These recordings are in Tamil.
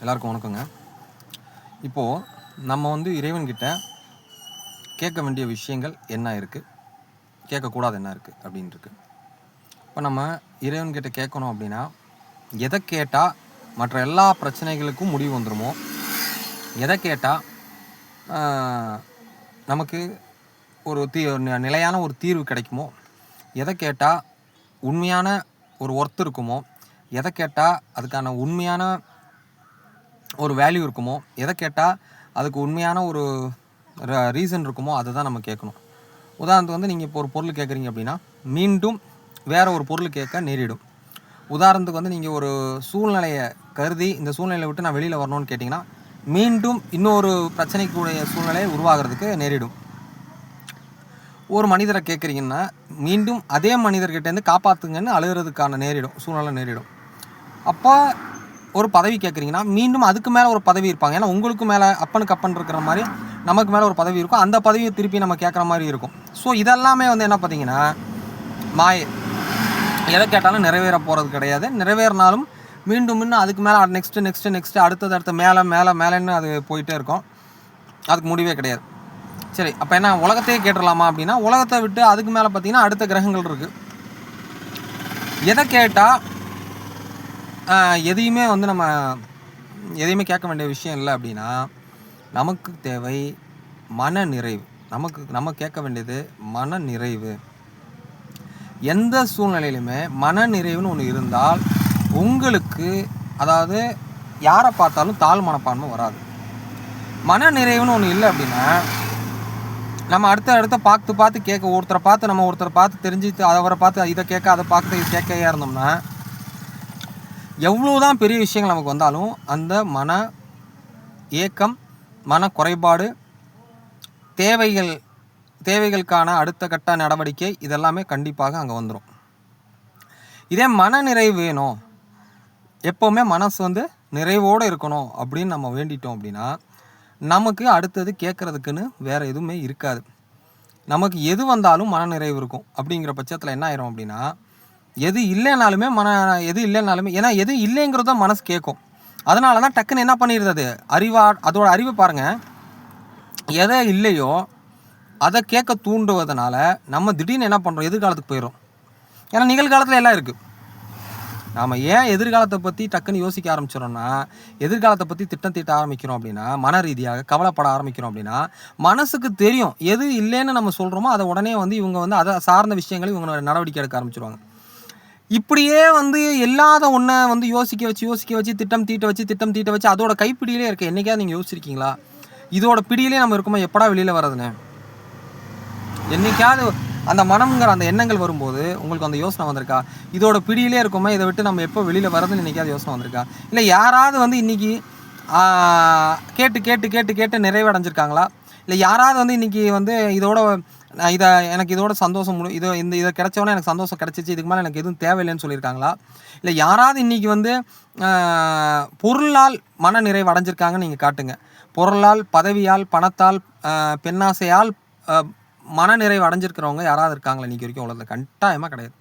எல்லாருக்கும் வணக்கங்க. இப்போது நம்ம வந்து இறைவன்கிட்ட கேட்க வேண்டிய விஷயங்கள் என்ன இருக்குது, கேட்கக்கூடாது என்ன இருக்குது அப்படின்னு இருக்கு. இப்போ நம்ம இறைவன்கிட்ட கேட்கணும் அப்படின்னா எதை கேட்டால் மற்ற எல்லா பிரச்சனைகளுக்கும் முடிவு வந்துடுமோ, எதை கேட்டால் நமக்கு ஒரு நிலையான ஒரு தீர்வு கிடைக்குமோ, எதை கேட்டால் உண்மையான ஒரு ஒர்த் இருக்குமோ, எதை கேட்டால் அதுக்கான உண்மையான ஒரு வேல்யூ இருக்குமோ, எதை கேட்டால் அதுக்கு உண்மையான ஒரு ரீசன் இருக்குமோ அதை தான் நம்ம கேட்கணும். உதாரணத்துக்கு வந்து நீங்கள் இப்போ ஒரு பொருள் கேட்குறீங்க அப்படின்னா மீண்டும் வேறு ஒரு பொருள் கேட்க நேரிடும். உதாரணத்துக்கு வந்து நீங்கள் ஒரு சூழ்நிலையை கருதி இந்த சூழ்நிலையை விட்டு நான் வெளியில் வரணும்னு கேட்டிங்கன்னா மீண்டும் இன்னொரு பிரச்சனைக்குரிய சூழ்நிலையை உருவாகிறதுக்கு நேரிடும். ஒரு மனிதரை கேட்குறீங்கன்னா மீண்டும் அதே மனிதர்கிட்டேருந்து காப்பாற்றுங்கன்னு அழுகிறதுக்கான சூழ்நிலை நேரிடும். அப்போ ஒரு பதவி கேட்குறீங்கன்னா மீண்டும் அதுக்கு மேலே ஒரு பதவி இருப்பாங்க. ஏன்னா உங்களுக்கு மேலே அப்பனுக்கு அப்பன் இருக்கிற மாதிரி நமக்கு மேலே ஒரு பதவி இருக்கும். அந்த பதவியை திருப்பி நம்ம கேட்குற மாதிரி இருக்கும். ஸோ இதெல்லாமே வந்து என்ன பார்த்தீங்கன்னா மாயை. எதை கேட்டாலும் நிறைவேற போகிறது கிடையாது. நிறைவேறினாலும் மீண்டும் அதுக்கு மேலே நெக்ஸ்ட்டு அடுத்த மேலேன்னு அது போயிட்டே இருக்கும். அதுக்கு முடிவே கிடையாது. சரி, அப்போ என்ன உலகத்தையே கேட்டுடலாமா அப்படின்னா உலகத்தை விட்டு அதுக்கு மேலே பார்த்தீங்கன்னா அடுத்த கிரகங்கள் இருக்குது. எதை கேட்டால் எதையுமே வந்து நம்ம எதையுமே கேட்க வேண்டிய விஷயம் இல்லை அப்படின்னா நமக்கு தேவை மன நிறைவு. நம்ம கேட்க வேண்டியது மன நிறைவு. எந்த சூழ்நிலையிலுமே மன நிறைவுன்னு ஒன்று இருந்தால் உங்களுக்கு, அதாவது யாரை பார்த்தாலும் தாழ் மனப்பான்மை வராது. மன நிறைவுன்னு ஒன்று இல்லை அப்படின்னா நம்ம அடுத்த பார்த்து கேட்க ஒருத்தரை பார்த்து தெரிஞ்சு அவரை பார்த்து இதை கேட்க அதை பார்த்து இது கேட்க இருந்தோம்னா எவ்வளோதான் பெரிய விஷயங்கள் நமக்கு வந்தாலும் அந்த மன ஏக்கம், மன குறைபாடு, தேவைகளுக்கான அடுத்த கட்ட நடவடிக்கை இதெல்லாமே கண்டிப்பாக அங்கே வந்துடும். இதே மன நிறைவு வேணும், எப்போவுமே மனசு வந்து நிறைவோடு இருக்கணும் அப்படின்னு நம்ம வேண்டிட்டோம் அப்படின்னா நமக்கு அடுத்தது கேட்குறதுக்குன்னு வேறு எதுவுமே இருக்காது. நமக்கு எது வந்தாலும் மன நிறைவு இருக்கும். அப்படிங்கிற பட்சத்தில் என்ன ஆயிரும் அப்படின்னா எது இல்லைனாலுமே ஏன்னா எது இல்லைங்கிறது தான் மனசு கேட்கும். அதனால தான் டக்குன்னு என்ன பண்ணிடுறது, அதோட அறிவை பாருங்கள். எதை இல்லையோ அதை கேட்க தூண்டுவதனால நம்ம திடீர்னு என்ன பண்ணுறோம், எதிர்காலத்துக்கு போயிடும். ஏன்னா நிகழ்காலத்தில் எல்லாம் இருக்குது. நாம் ஏன் எதிர்காலத்தை பற்றி டக்குன்னு யோசிக்க ஆரம்பிச்சிடறோம்னா, எதிர்காலத்தை பற்றி திட்டம் தீட்ட ஆரம்பிக்கிறோம் அப்படின்னா, மன ரீதியாக கவலைப்பட ஆரம்பிக்கிறோம் அப்படின்னா மனசுக்கு தெரியும் எது இல்லைன்னு நம்ம சொல்கிறோமோ அதை உடனே வந்து இவங்க வந்து அதை சார்ந்த விஷயங்களை இவங்க நடவடிக்கை எடுக்க ஆரம்பிச்சிருவாங்க. இப்படியே வந்து இல்லாத ஒன்றை வந்து யோசிக்க வச்சு திட்டம் தீட்ட வச்சு அதோட கைப்பிடியிலே இருக்க என்னைக்காவது நீங்கள் யோசிச்சிருக்கீங்களா? இதோட பிடியிலே நம்ம இருக்குமா, எப்படா வெளியில் வர்றதுன்னு? என்னைக்காவது அந்த மனம்ங்கிற அந்த எண்ணங்கள் வரும்போது உங்களுக்கு அந்த யோசனை வந்திருக்கா? இதோட பிடியிலே இருக்குமா, இதை விட்டு நம்ம எப்போ வெளியில் வர்றதுன்னு என்னைக்காவது யோசனை வந்திருக்கா? இல்லை யாராவது வந்து இன்றைக்கி கேட்டு நிறைவடைஞ்சிருக்காங்களா? இல்லை யாராவது வந்து இன்றைக்கி வந்து எனக்கு இதோட சந்தோஷம் இதை கிடைச்சவொன்னே எனக்கு சந்தோஷம் கிடச்சிச்சு, இதுக்கு மேலே எனக்கு எதுவும் தேவையில்லைன்னு சொல்லியிருக்காங்களா? இல்லை யாராவது இன்றைக்கி வந்து பொருளால் மன நிறைவு அடைஞ்சிருக்காங்கன்னு நீங்கள் காட்டுங்க. பொருளால், பதவியால், பணத்தால், பெண்ணாசையால் மன நிறைவு அடைஞ்சிருக்கிறவங்க யாராவது இருக்காங்களா இன்றைக்கி வரைக்கும் உலகத்தில்? கட்டாயமாக கிடையாது.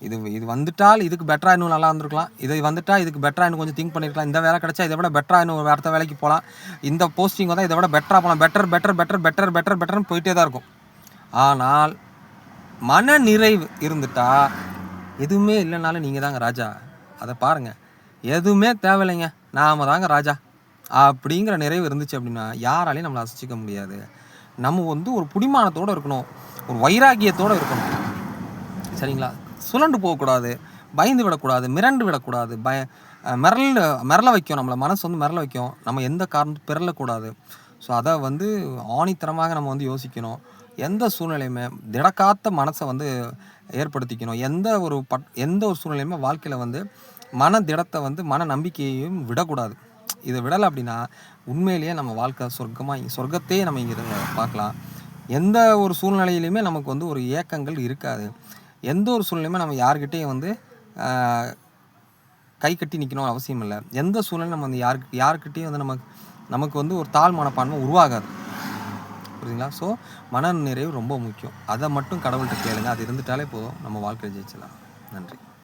இது வந்துட்டால் இதுக்கு பெட்டராக இன்னும் நல்லா இருந்திருக்கலாம், இது வந்துட்டால் இதுக்கு பெட்டராக இன்னும் கொஞ்சம் திங்க் பண்ணியிருக்கலாம், இந்த வேலை கிடச்சா இதை விட பெட்டராக இன்னும் அடுத்த வேலைக்கு போகலாம், இந்த போஸ்டிங் தான் இதை விட பெட்டராக போகலாம், பெட்டர்னு போயிட்டே தான் இருக்கும். ஆனால் மன நிறைவு இருந்துட்டால் எதுவுமே இல்லைனாலும் நீங்கள் தாங்க ராஜா. அதை பாருங்கள், எதுவுமே தேவையில்லைங்க, நாம் தாங்க ராஜா அப்படிங்கிற நிறைவு இருந்துச்சு அப்படின்னா யாராலையும் நம்மளை அசைச்சிக்க முடியாது. நம்ம வந்து ஒரு புடிமானத்தோடு இருக்கணும், ஒரு வைராகியத்தோடு இருக்கணும். சரிங்களா? சுழண்டு போகக்கூடாது, பயந்து விடக்கூடாது, மிரண்டு விடக்கூடாது, மிரள வைக்கும் நம்மளை. மனசு வந்து மிரள வைக்கும். நம்ம எந்த காரணத்தும் பிறலக்கூடாது. ஸோ அதை வந்து ஆணித்தரமாக நம்ம வந்து யோசிக்கணும். எந்த சூழ்நிலையுமே திடக்காத்த மனசை வந்து ஏற்படுத்திக்கணும். எந்த ஒரு சூழ்நிலையுமே வாழ்க்கையில் வந்து மன திடத்தை வந்து மன நம்பிக்கையையும் விடக்கூடாது. இதை விடலை அப்படின்னா உண்மையிலேயே நம்ம வாழ்க்கை சொர்க்கத்தையே நம்ம இங்கே பார்க்கலாம். எந்த ஒரு சூழ்நிலையிலையுமே நமக்கு வந்து ஒரு ஏக்கங்கள் இருக்காது. எந்த ஒரு சூழ்நிலையுமே நம்ம யார்கிட்டையும் வந்து கை கட்டி நிற்கணும் அவசியம் இல்லை. எந்த சூழ்நிலையும் நம்ம வந்து யாருக்கிட்டையும் வந்து நமக்கு வந்து ஒரு தாழ் மனப்பான்மை உருவாகாது. புரியுதுங்களா? ஸோ மன நிறைவு ரொம்ப முக்கியம். அதை மட்டும் கடவுள்கிட்ட கேளுங்க. அது இருந்துட்டாலே போதும், நம்ம வாழ்க்கையை ஜெயிச்சிடலாம். நன்றி.